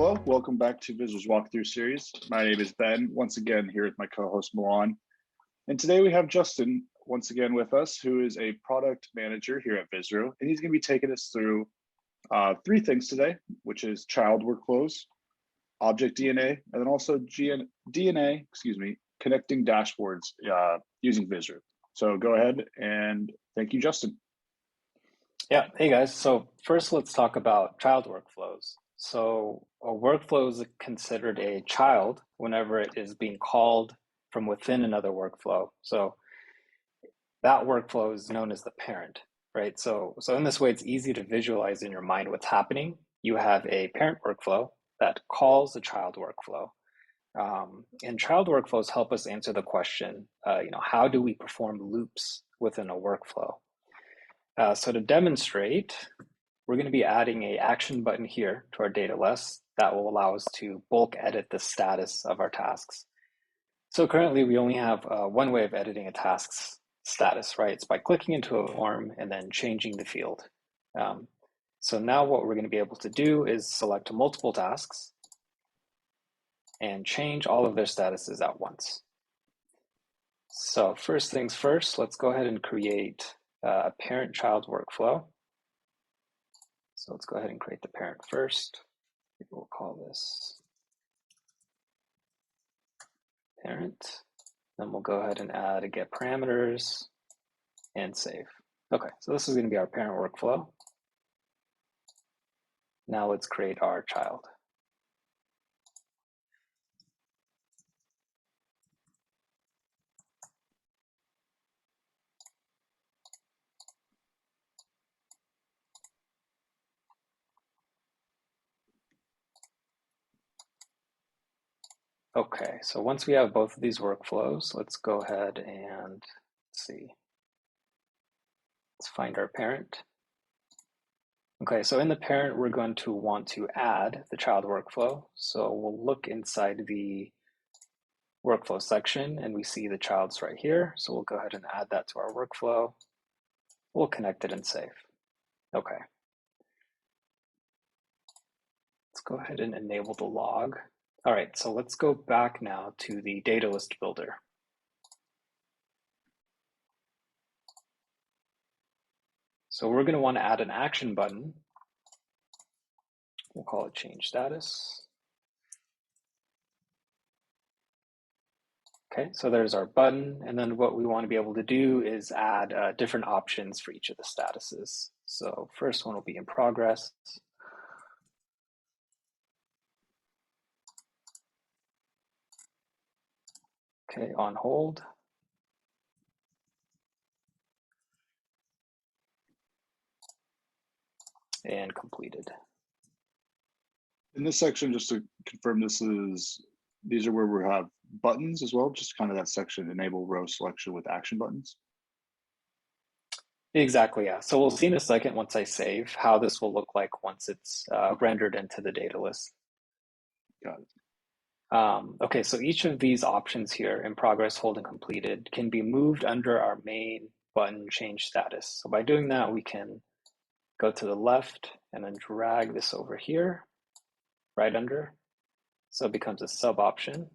Hello, welcome back to Vizru's walkthrough series. My name is Ben, once again here with my co-host Milan. And today we have Justin once again with us, who is a product manager here at Vizru. And he's going to be taking us through three things today, which is child workflows, object DNA, and then also DNA, connecting dashboards using Vizru. So go ahead and thank you, Justin. Yeah, hey guys. So first let's talk about child workflows. So a workflow is considered a child whenever it is being called from within another workflow. So that workflow is known as the parent, right? So in this way, it's easy to visualize in your mind what's happening. You have a parent workflow that calls a child workflow. And child workflows help us answer the question, how do we perform loops within a workflow? So to demonstrate, we're going to be adding an action button here to our data list that will allow us to bulk edit the status of our tasks. So currently we only have one way of editing a task's status, right? It's by clicking into a form and then changing the field. So now what we're going to be able to do is select multiple tasks and change all of their statuses at once. So first things first, let's go ahead and create a parent-child workflow. So let's go ahead and create the parent first. We'll call this parent. Then we'll go ahead and add a get parameters and save. Okay, so this is going to be our parent workflow. Now let's create our child. Okay, so once we have both of these workflows, let's go ahead and see. Let's find our parent. Okay, so in the parent, we're going to want to add the child workflow. So we'll look inside the workflow section and we see the child's right here. So we'll go ahead and add that to our workflow. We'll connect it and save. Okay. Let's go ahead and enable the log. All right, so let's go back now to the data list builder. So we're going to want to add an action button. We'll call it change status. Okay, so there's our button. And then what we want to be able to do is add different options for each of the statuses. So first one will be in progress. Okay, on hold. And completed. In this section, just to confirm, these are where we have buttons as well, just kind of that section, enable row selection with action buttons. Exactly, yeah. So we'll see in a second once I save how this will look like once it's rendered into the data list. Got it. Okay, so each of these options here, in progress, hold, and completed, can be moved under our main button change status. So by doing that, we can go to the left and then drag this over here, right under. So it becomes a sub option.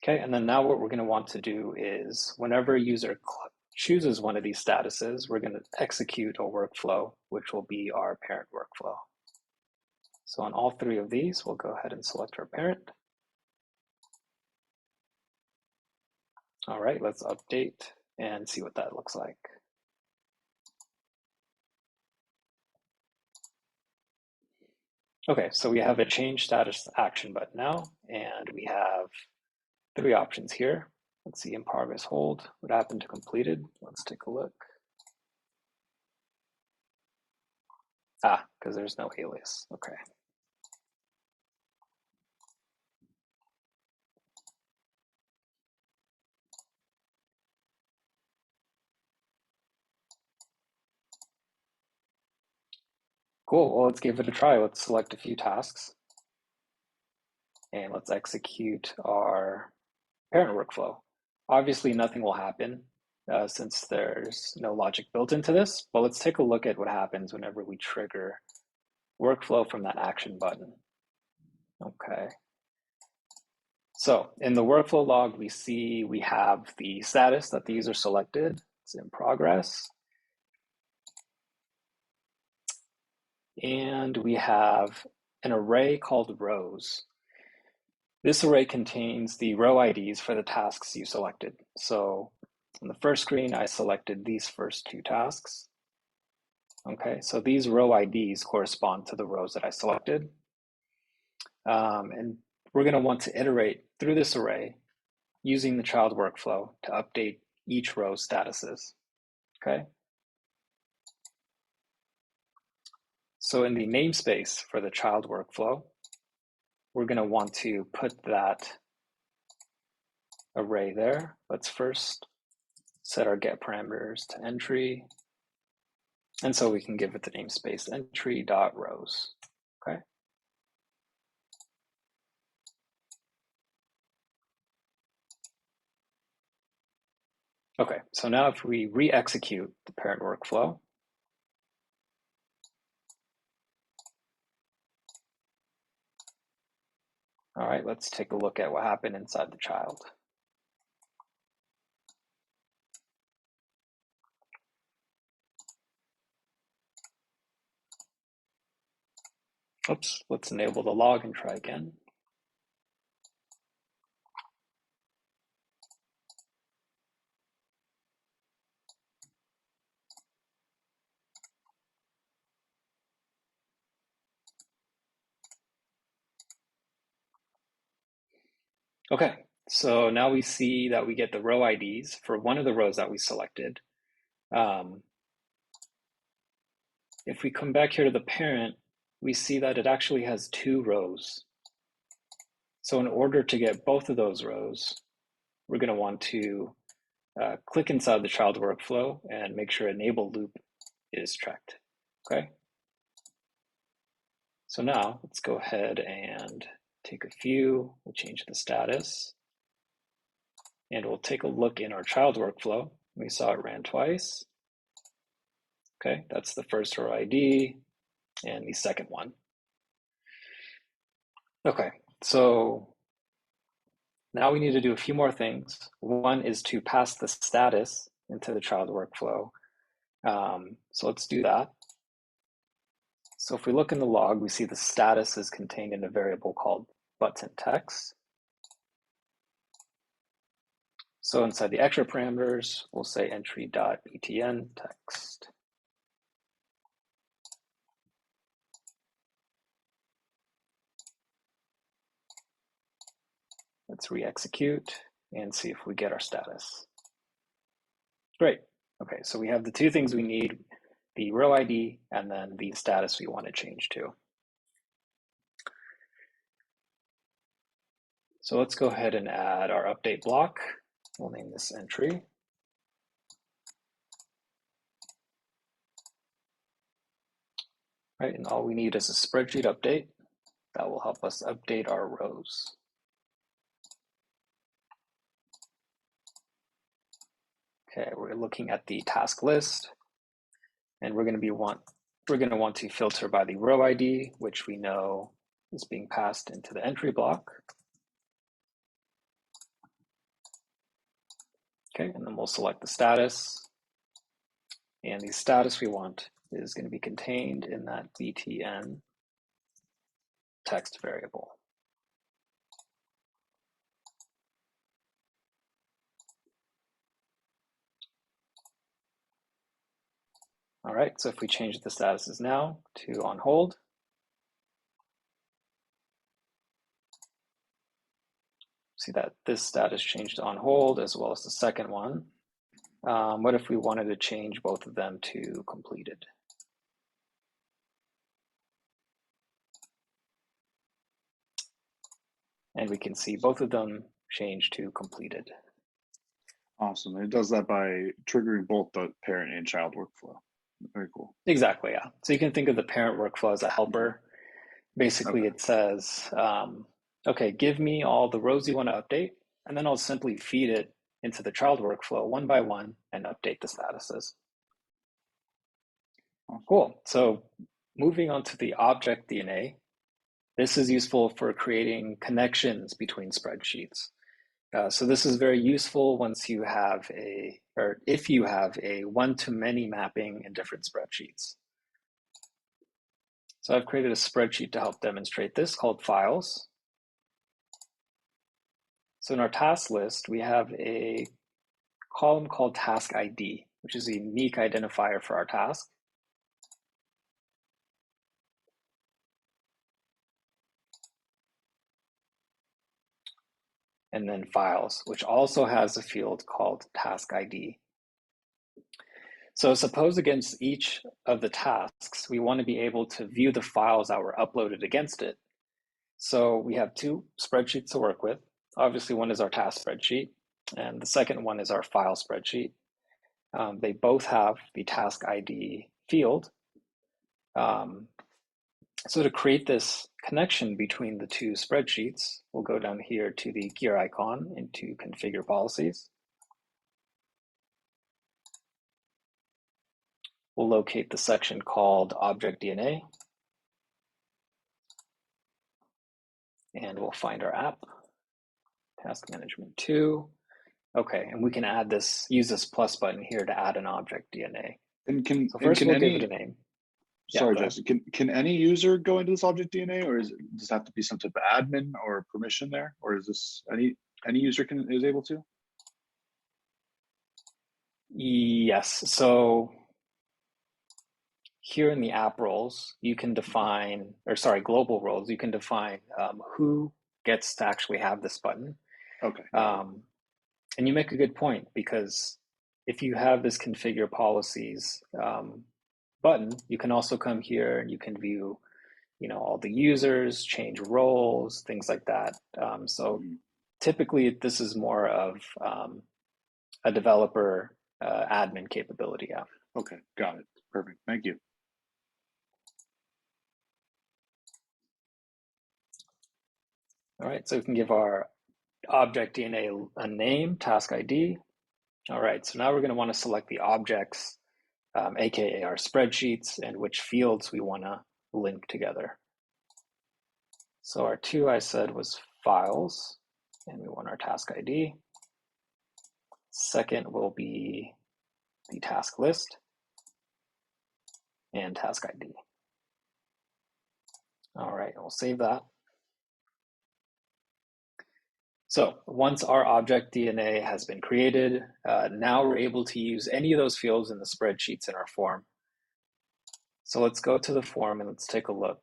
Okay, and then now what we're going to want to do is whenever a user chooses one of these statuses, we're going to execute a workflow, which will be our parent workflow. So on all three of these, we'll go ahead and select our parent. All right, let's update and see what that looks like. Okay, so we have a change status action button now, and we have three options here. Let's see, in progress, hold. What happened to completed? Let's take a look. Because there's no alias. Okay. Cool, well, let's give it a try. Let's select a few tasks and let's execute our parent workflow. Obviously, nothing will happen since there's no logic built into this, but let's take a look at what happens whenever we trigger workflow from that action button. Okay. So in the workflow log, we see we have the status that the user selected. It's in progress. And we have an array called rows. This array contains the row IDs for the tasks you selected. So on the first screen, I selected these first two tasks. Okay, so these row IDs correspond to the rows that I selected. And we're going to want to iterate through this array using the child workflow to update each row's statuses. Okay. So in the namespace for the child workflow, we're going to want to put that array there. Let's first set our get parameters to entry. And so we can give it the namespace entry.rows. Okay. Okay, so now if we re-execute the parent workflow, all right, let's take a look at what happened inside the child. Oops, let's enable the log and try again. Okay, so now we see that we get the row IDs for one of the rows that we selected. If we come back here to the parent, we see that it actually has two rows. So in order to get both of those rows, we're going to want to click inside the child workflow and make sure enable loop is checked. Okay. So now let's go ahead and take a few. We'll change the status. And we'll take a look in our child workflow. We saw it ran twice. Okay, that's the first row ID and the second one. Okay, so now we need to do a few more things. One is to pass the status into the child workflow. So let's do that. So if we look in the log, we see the status is contained in a variable called button text. So inside the extra parameters, we'll say entry.btn text. Let's re-execute and see if we get our status. Great. Okay, so we have the two things we need, the row ID and then the status we want to change to. So let's go ahead and add our update block. We'll name this entry. Right, and all we need is a spreadsheet update that will help us update our rows. Okay, we're looking at the task list, and we're going to want to filter by the row ID, which we know is being passed into the entry block. Okay, and then we'll select the status, and the status we want is going to be contained in that btn text variable. All right, so if we change the statuses now to on hold, see that this status changed to on hold as well as the second one. What if we wanted to change both of them to completed? And we can see both of them change to completed. Awesome. And it does that by triggering both the parent and child workflow. Very cool. Exactly, yeah. So you can think of the parent workflow as a helper. Basically, It says, okay, give me all the rows you want to update, and then I'll simply feed it into the child workflow one by one and update the statuses. Awesome. Cool. So moving on to the object DNA, this is useful for creating connections between spreadsheets. So this is very useful once you have or if you have a one-to-many mapping in different spreadsheets. So I've created a spreadsheet to help demonstrate this called files. So in our task list, we have a column called task ID, which is a unique identifier for our task. And then files, which also has a field called task ID. So suppose against each of the tasks, we want to be able to view the files that were uploaded against it. So we have two spreadsheets to work with. Obviously, one is our task spreadsheet, and the second one is our file spreadsheet. They both have the task ID field. So to create this connection between the two spreadsheets, we'll go down here to the gear icon into configure policies. We'll locate the section called Object DNA, and we'll find our app, Task Management 2. Okay, and we can add this, use this plus button here to add an Object DNA. And So first we'll give it a any, name. sorry, Justin, can any user go into this object DNA, or does it have to be some type of admin or permission there? Or is this any user is able to? Yes, so here in the app roles, you can define, or sorry, global roles, you can define who gets to actually have this button. Okay. And you make a good point, because if you have this configure policies button, you can also come here and you can view, all the users, change roles, things like that. So typically this is more of a developer admin capability. Yeah. Okay, got it. Perfect. Thank you. All right, so we can give our object DNA a name, task ID. All right, so now we're going to want to select the objects, aka our spreadsheets, and which fields we want to link together. So our two, I said, was files, and we want our task ID. Second will be the task list and task ID. All right, we'll save that. So once our object DNA has been created, now we're able to use any of those fields in the spreadsheets in our form. So let's go to the form and let's take a look.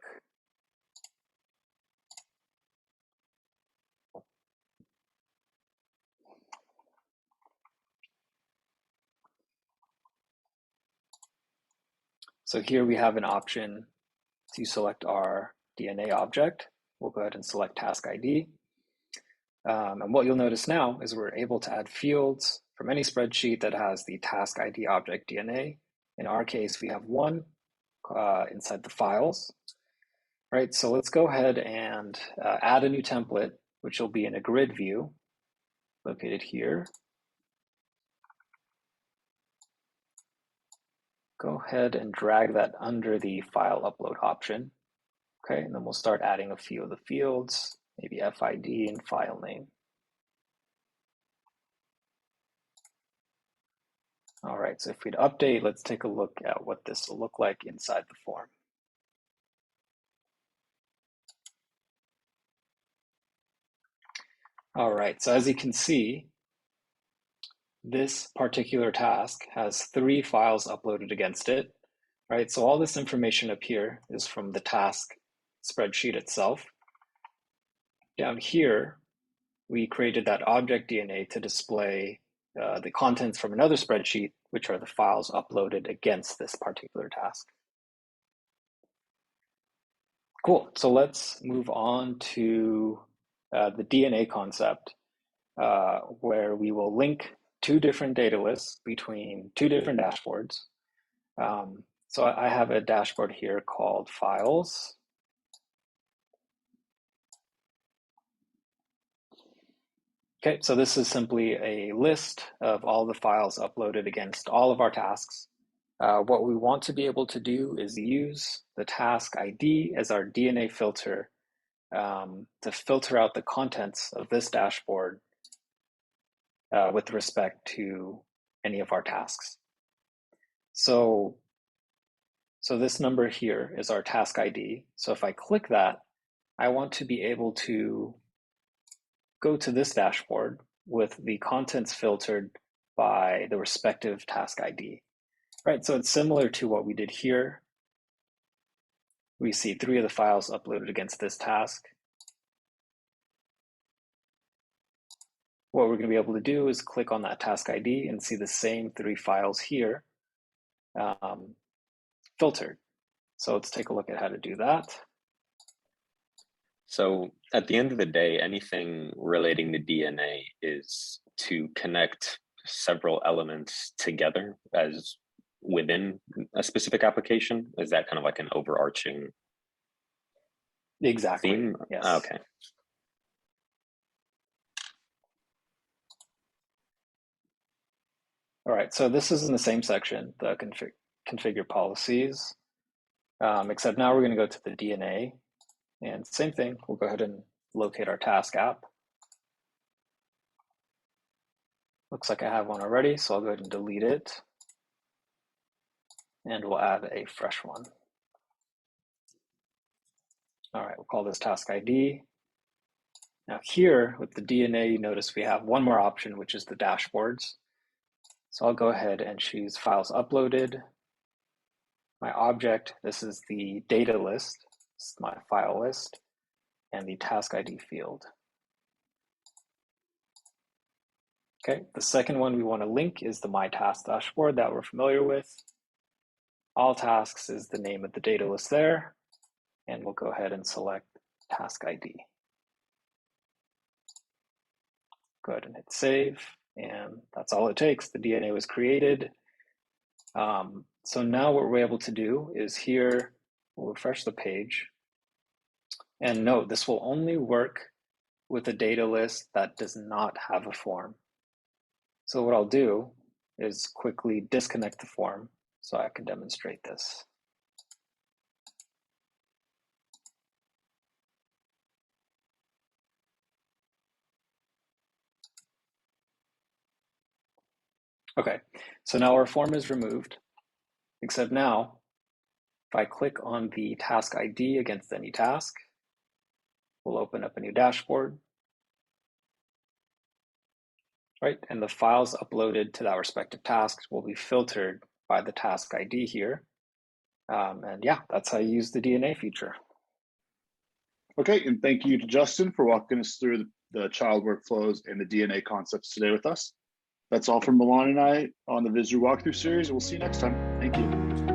So here we have an option to select our DNA object. We'll go ahead and select task ID. And what you'll notice now is we're able to add fields from any spreadsheet that has the task ID object DNA. In our case, we have one inside the files. Right, so let's go ahead and add a new template, which will be in a grid view located here. Go ahead and drag that under the file upload option. Okay, and then we'll start adding a few of the fields, maybe FID and file name. All right, so if we'd update, let's take a look at what this will look like inside the form. All right, so as you can see, this particular task has 3 files uploaded against it, right? So all this information up here is from the task spreadsheet itself. Down here, we created that object DNA to display the contents from another spreadsheet, which are the files uploaded against this particular task. Cool, so let's move on to the DNA concept, where we will link 2 different data lists between 2 different dashboards. So I have a dashboard here called Files. Okay, so this is simply a list of all the files uploaded against all of our tasks. What we want to be able to do is use the task ID as our DNA filter to filter out the contents of this dashboard with respect to any of our tasks. So this number here is our task ID. So if I click that, I want to be able to go to this dashboard with the contents filtered by the respective task ID. Right, so it's similar to what we did here. We see 3 of the files uploaded against this task. What we're going to be able to do is click on that task ID and see the same 3 files here filtered. So let's take a look at how to do that. So at the end of the day, anything relating to DNA is to connect several elements together as within a specific application. Is that kind of like an overarching Exactly. theme? Yes. Okay. All right, so this is in the same section, the configure policies, except now we're going to go to the DNA, and same thing, we'll go ahead and locate our task app. Looks like I have one already, so I'll go ahead and delete it, and we'll add a fresh one. All right, we'll call this task ID. Now here with the DNA, you notice we have one more option, which is the dashboards. So I'll go ahead and choose files uploaded. My object, this is the data list, this is my file list, and the task ID field. Okay, the second one we want to link is the My Task dashboard that we're familiar with. All tasks is the name of the data list there, and we'll go ahead and select task ID. Go ahead and hit save, and that's all it takes. The DNA was created. So now what we're able to do is here, we'll refresh the page. And note, this will only work with a data list that does not have a form. So what I'll do is quickly disconnect the form so I can demonstrate this. Okay, so now our form is removed, except now, if I click on the task ID against any task, we'll open up a new dashboard, right? And the files uploaded to that respective task will be filtered by the task ID here. And yeah, that's how you use the DNA feature. Okay, and thank you to Justin for walking us through the child workflows and the DNA concepts today with us. That's all from Milan and I on the Vizru walkthrough series. We'll see you next time. Thank you.